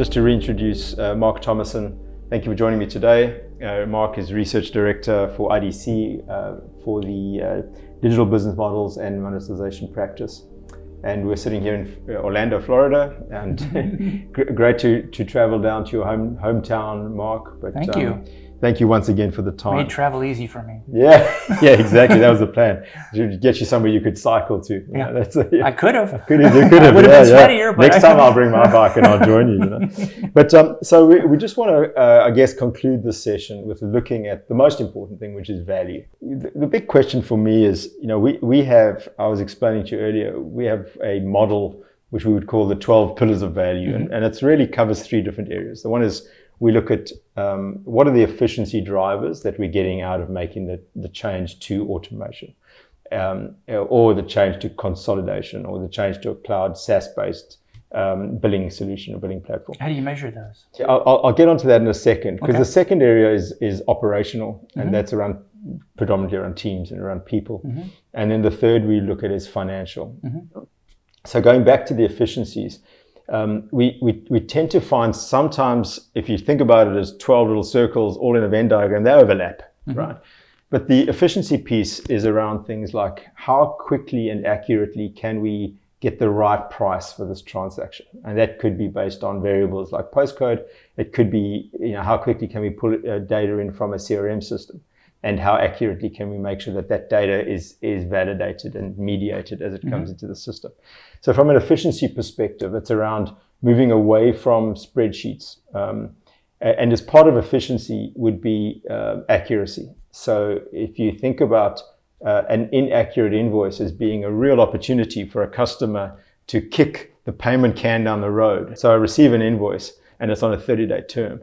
just to reintroduce Mark Thomason. Thank you for joining me today. Mark is Research Director for IDC for the Digital Business Models and Monetization Practice. And we're sitting here in Orlando, Florida, and great to travel down to your hometown, Mark. But, Thank you. Thank you once again for the time. Made travel easy for me. Yeah, exactly. That was the plan. To get you somewhere you could cycle to. Yeah, I could have. You could have. Would have been sweatier, but next time I'll bring my bike and I'll join you. But so we just want to, I guess, conclude this session with looking at the most important thing, which is value. The big question for me is, we have, I was explaining to you earlier, we have a model which we would call the 12 pillars of value, and it really covers 3 different areas. The one is we look at what are the efficiency drivers that we're getting out of making the change to automation, or the change to consolidation, or the change to a cloud SaaS-based billing solution or billing platform. How do you measure those? I'll get onto that in a second, because the second area is operational, and that's predominantly around teams and around people. And then the third we look at is financial. So going back to the efficiencies, we tend to find sometimes, if you think about it as 12 little circles all in a Venn diagram, they overlap, right? But the efficiency piece is around things like how quickly and accurately can we get the right price for this transaction? And that could be based on variables like postcode. It could be, how quickly can we pull data in from a CRM system? And how accurately can we make sure that data is validated and mediated as it comes into the system? So from an efficiency perspective, it's around moving away from spreadsheets. And as part of efficiency would be accuracy. So if you think about an inaccurate invoice as being a real opportunity for a customer to kick the payment can down the road. So I receive an invoice and it's on a 30-day term.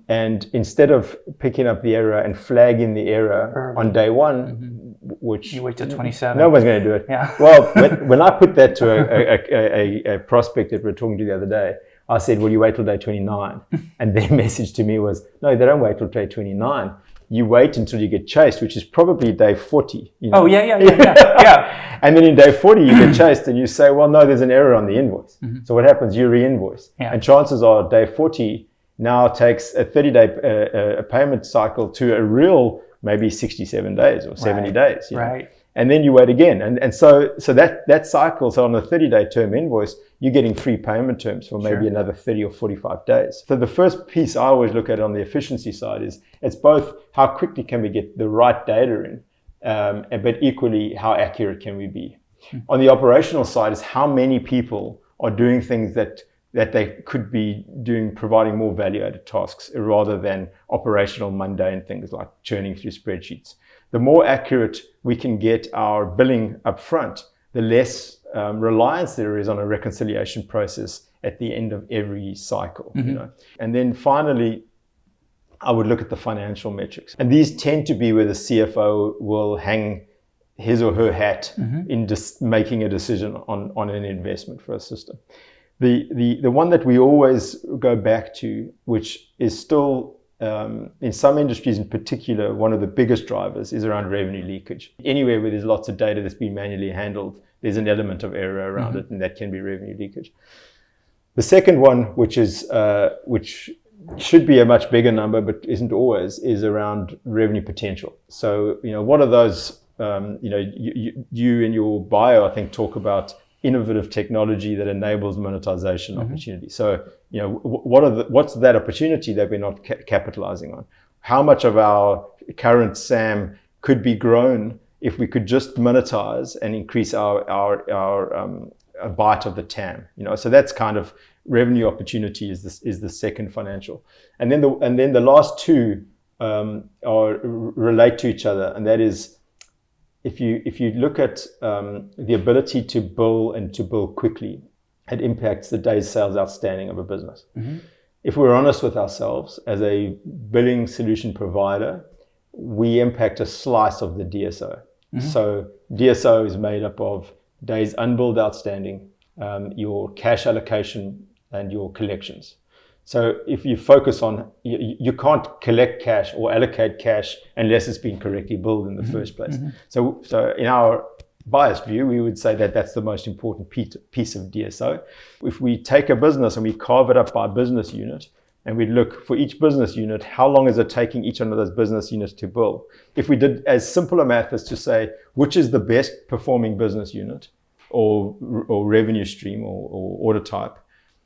And instead of picking up the error and flagging the error on day one, which you wait till 27, no one's going to do it. Yeah. Well, when I put that to a prospect that we were talking to the other day, I said, "Well, you wait till day 29," and their message to me was, "No, they don't wait till day 29. You wait until you get chased, which is probably day 40." Oh, yeah. And then in day 40, you get chased and you say, "Well, no, there's an error on the invoice." So what happens? You re-invoice, and chances are day 40 now takes a 30-day payment cycle to a real maybe 67 days or 70 days. Right. And then you wait again. And so that cycle, so on a 30-day term invoice, you're getting free payment terms for maybe another 30 or 45 days. So the first piece I always look at on the efficiency side is it's both how quickly can we get the right data in, but equally how accurate can we be. On the operational side is how many people are doing things that they could be doing, providing more value-added tasks rather than operational mundane things like churning through spreadsheets. The more accurate we can get our billing up front, the less reliance there is on a reconciliation process at the end of every cycle. And then finally, I would look at the financial metrics. And these tend to be where the CFO will hang his or her hat in just making a decision on an investment for a system. The one that we always go back to, which is still, in some industries in particular, one of the biggest drivers is around revenue leakage. Anywhere where there's lots of data that's been manually handled, there's an element of error around it, and that can be revenue leakage. The second one, which should be a much bigger number, but isn't always, is around revenue potential. So, what are those, you in your bio, I think, talk about innovative technology that enables monetization opportunity. So, what's that opportunity that we're not capitalizing on? How much of our current SAM could be grown if we could just monetize and increase our a bite of the TAM? So that's kind of revenue opportunity is the second financial, and then the last two relate to each other, and that is, if you look at the ability to bill and to bill quickly, it impacts the days sales outstanding of a business. If we're honest with ourselves, as a billing solution provider, we impact a slice of the DSO. So DSO is made up of days unbilled outstanding, your cash allocation, and your collections. So if you focus on, you can't collect cash or allocate cash unless it's been correctly billed in the first place. So in our biased view, we would say that that's the most important piece of DSO. If we take a business and we carve it up by business unit, and we look for each business unit, how long is it taking each one of those business units to build? If we did as simple a math as to say, which is the best performing business unit or revenue stream or order type,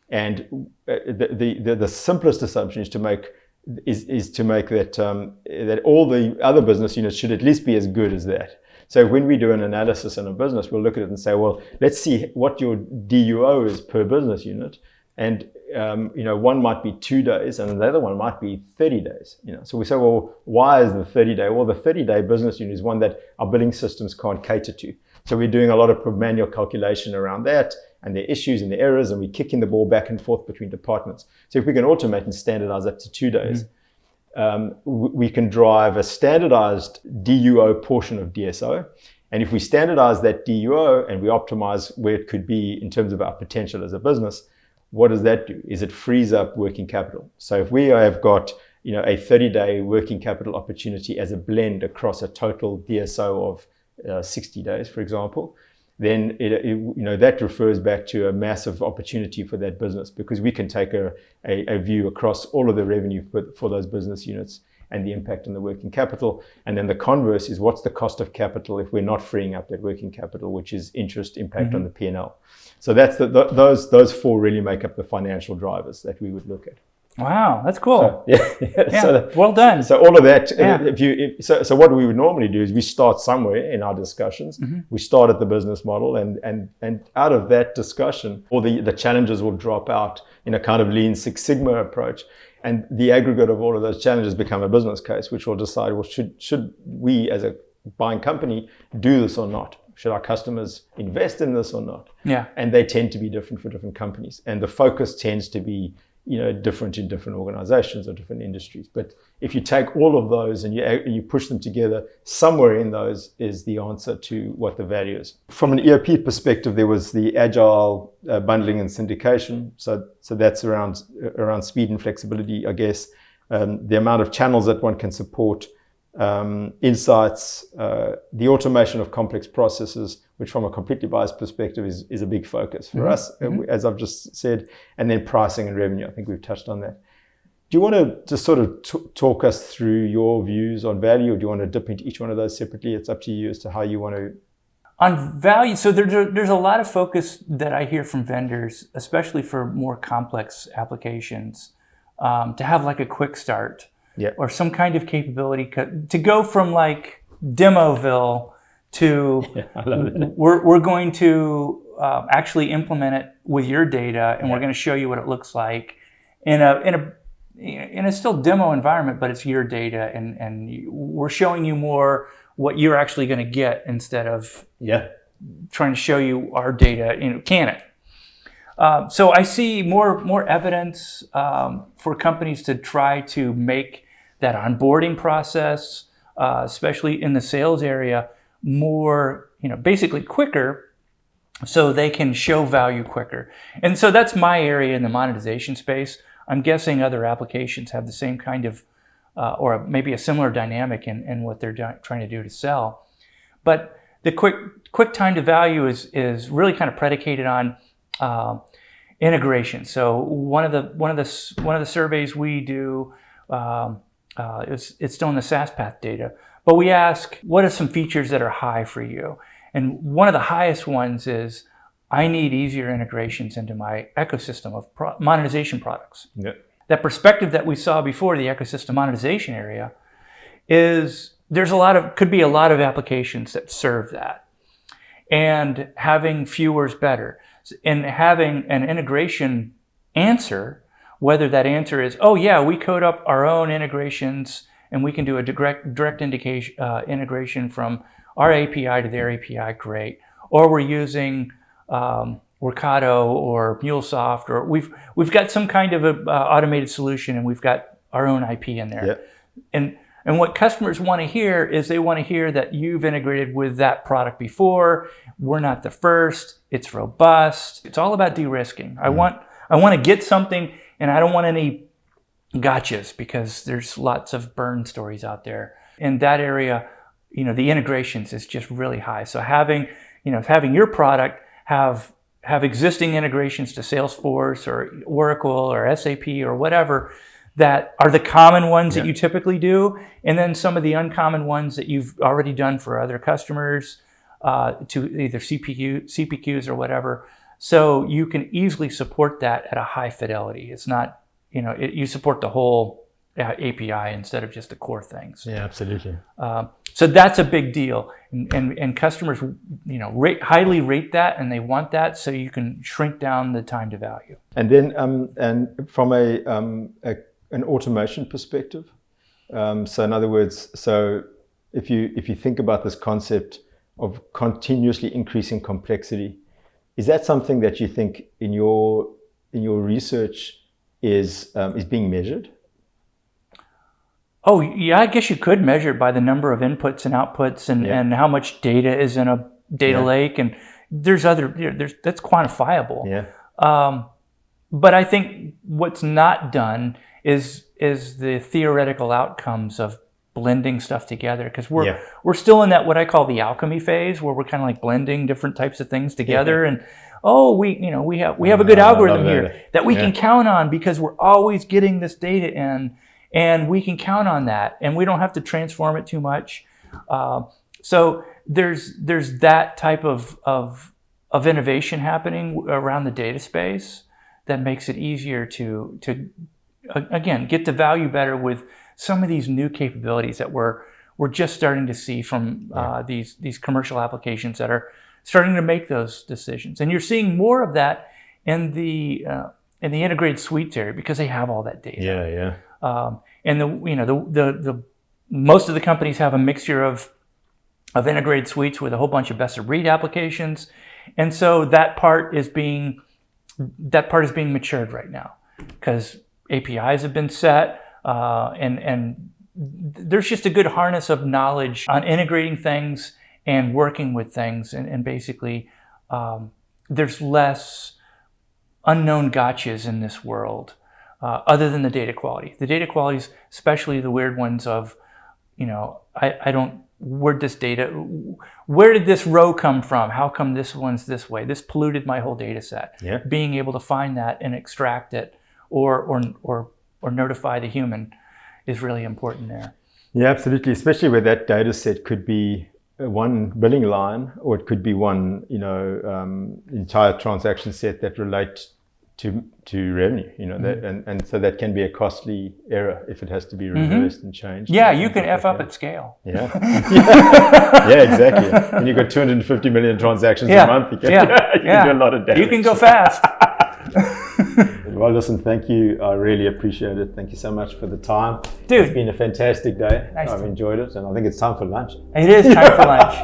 and the simplest assumption is to make that all the other business units should at least be as good as that. So when we do an analysis in a business, we'll look at it and say, well, let's see what your DUO is per business unit. And one might be 2 days and the other one might be 30 days. So we say, well, why is the 30-day? Well, the 30-day business unit is one that our billing systems can't cater to. So we're doing a lot of manual calculation around that and the issues and the errors, and we're kicking the ball back and forth between departments. So if we can automate and standardize up to 2 days, we can drive a standardized DUO portion of DSO. And if we standardize that DUO and we optimize where it could be in terms of our potential as a business, what does that do? Is it frees up working capital. So if we have got a 30-day working capital opportunity as a blend across a total DSO of 60 days, for example, then that refers back to a massive opportunity for that business, because we can take a view across all of the revenue for those business units and the impact on the working capital. And then the converse is, what's the cost of capital if we're not freeing up that working capital, which is interest impact on the P&L. So that's those four really make up the financial drivers that we would look at. Wow, that's cool. Yeah. So well done. So all of that. Yeah. So what we would normally do is we start somewhere in our discussions. We start at the business model, and out of that discussion, all the challenges will drop out in a kind of Lean Six Sigma approach, and the aggregate of all of those challenges become a business case, which will decide, well, should we as a buying company do this or not? Should our customers invest in this or not? Yeah. And they tend to be different for different companies, and the focus tends to be different in different organizations or different industries. But if you take all of those and you push them together, somewhere in those is the answer to what the value is. From an ERP perspective, there was the agile bundling and syndication. So that's around speed and flexibility, I guess. The amount of channels that one can support, insights, the automation of complex processes, which from a completely biased perspective is a big focus for us, as I've just said, and then pricing and revenue. I think we've touched on that. Do you want to just sort of talk us through your views on value, or do you want to dip into each one of those separately? It's up to you as to how you want to. On value, so there's a lot of focus that I hear from vendors, especially for more complex applications, to have like a quick start. Yeah. Or some kind of capability to go from like Demoville to we're going to actually implement it with your data, and we're going to show you what it looks like in a still demo environment, but it's your data, and we're showing you more what you're actually going to get instead of trying to show you our data. Can it? So I see more evidence for companies to try to make that onboarding process, especially in the sales area, more, basically quicker, so they can show value quicker. And so that's my area in the monetization space. I'm guessing other applications have the same kind of, or maybe a similar dynamic in what they're trying to do to sell. But the quick time to value is really kind of predicated on integration. So one of the surveys we do. It's still in the SaaS Path data, but we ask, what are some features that are high for you? And one of the highest ones is, I need easier integrations into my ecosystem of monetization products. Yeah. That perspective that we saw before, the ecosystem monetization area, could be a lot of applications that serve that. And having fewer is better. And having an integration answer, whether that answer is, oh yeah, we code up our own integrations and we can do a direct integration from our API to their API, great. Or we're using Workato or MuleSoft, or we've got some kind of a automated solution and we've got our own IP in there. Yeah. And what customers want to hear is they want to hear that you've integrated with that product before. We're not the first. It's robust. It's all about de-risking. I want to get something, and I don't want any gotchas, because there's lots of burn stories out there. In that area, the integrations is just really high. So having having your product have existing integrations to Salesforce or Oracle or SAP or whatever that are the common ones that you typically do, and then some of the uncommon ones that you've already done for other customers to either CPQs or whatever. So you can easily support that at a high fidelity. It's not, you support the whole API instead of just the core things. Yeah, absolutely. So that's a big deal, and customers, highly rate that, and they want that, so you can shrink down the time to value. And then, and from an automation perspective, so in other words, so if you think about this concept of continuously increasing complexity, is that something that you think in your research is being measured? Oh yeah, I guess you could measure it by the number of inputs and outputs and how much data is in a data lake, and that's quantifiable. Yeah. But I think what's not done is the theoretical outcomes of blending stuff together, because we're still in that what I call the alchemy phase, where we're kind of like blending different types of things together, and we have a good algorithm here that we can count on because we're always getting this data in, and we can count on that, and we don't have to transform it too much. So there's that type of innovation happening around the data space that makes it easier to again get the value better with some of these new capabilities that we're just starting to see from these commercial applications that are starting to make those decisions. And you're seeing more of that in the integrated suites area because they have all that data. And the most of the companies have a mixture of integrated suites with a whole bunch of best of breed applications, and so that part is being matured right now because APIs have been set, and there's just a good harness of knowledge on integrating things and working with things, and basically there's less unknown gotchas in this world. Other than the data quality. The data qualities, especially the weird ones of, where did this row come from? How come this one's this way? This polluted my whole data set. Yeah. Being able to find that and extract it or notify the human is really important there. Yeah, absolutely. Especially where that data set could be one billing line, or it could be one, entire transaction set that relate to revenue, that, and so that can be a costly error if it has to be reversed and changed. Yeah, you can F up at scale. Yeah. Yeah, exactly. When you've got 250 million transactions a month, you can do a lot of damage. You can go fast. Well, listen, thank you. I really appreciate it. Thank you so much for the time. Dude. It's been a fantastic day. Nice. I've enjoyed it, and I think it's time for lunch. It is time for lunch.